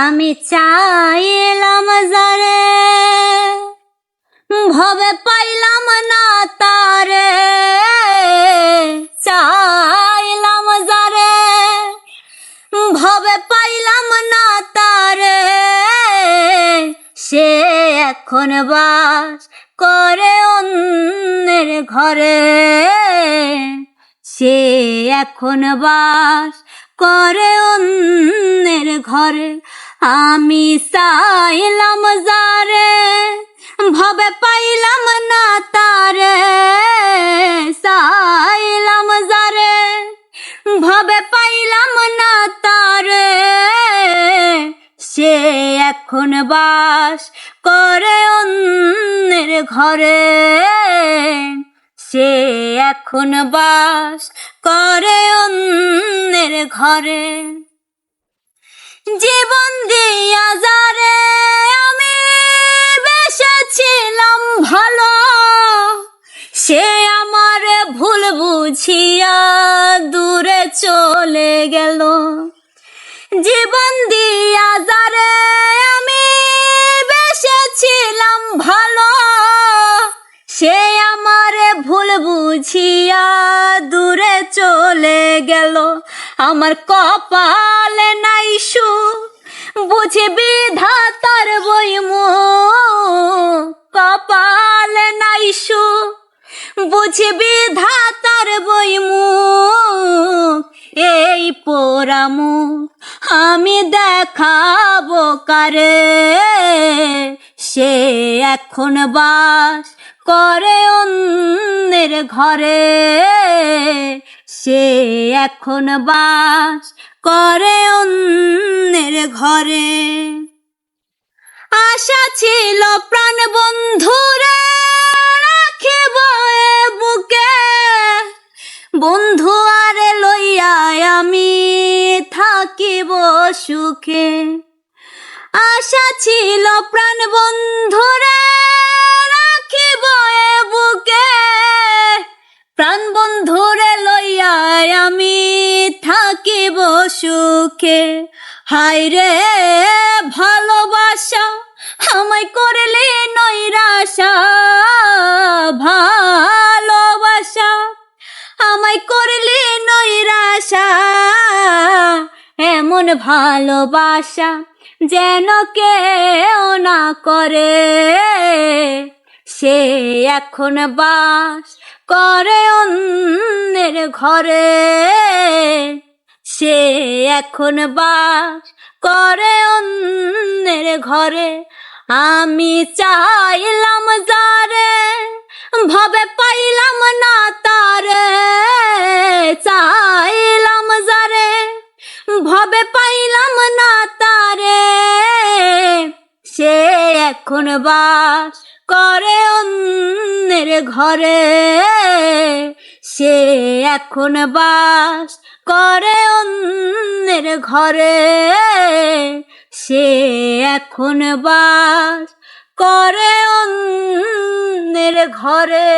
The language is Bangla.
আমি চাইলাম যারে, ভবে পাইলাম না তারে। চাইলাম যারে, ভবে পাইলাম না তারে। সে এখন বাস করে অন্যের ঘরে। সে এখন বাস করে অন্যের ঘরে। আমি চাইলাম যারে, ভবে পাইলাম না তারে। চাইলাম যারে, ভবে পাইলাম না তারে। সে এখন বাস করে অন্যের ঘরে। সে এখন বাস করে অন্যের ঘরে। জীবন দিয়া যারে আমি বেসেছিলাম ভালো, সে আমার ভুল বুঝিয়া দূরে চলে গেল। জীবন দিয়া যারে আমি বেসেছিলাম ভালো, সে আমার ভুল বুঝিয়া দূরে চলে গেল। আমার কপালে নাই সুখ, বুঝি বিধাতার বইমুখ। কপালে নাই সুখ, বুঝি বিধাতার বইমুখ। এই পোড়া মুখ আমি দেখাবো কারে। সে এখন বাস করে অন্যের ঘরে। সে এখন বাস করে অন্যের ঘরে। আশা ছিল প্রাণ বন্ধুরে রাখিব এ বুকে। বন্ধু আরে লইয়া আমি থাকিব সুখে। আশা ছিল প্রাণ বন্ধুরে রাখিব এ বুকে। প্রাণ বন্ধুরে লইয়া আমি থাকিব সুখে। হায়রে ভালোবাসা আমায় করলি নৈরাশা। ভালোবাসা আমায় করলি নৈরাশা। এমন ভালোবাসা যেন কেউ না করে। সে এখন বাস করে অন্যের ঘরে। সে এখন বাস করে অন্যের ঘরে। আমি চাইলাম যারে, ভবে পাইলাম না তারে। চাইলাম যারে, ভবে পাইলাম না তারে। সে এখন বাস করে অন্যের ঘরে। সে এখন বাস করে অন্যের ঘরে। সে এখন বাস করে অন্যের ঘরে।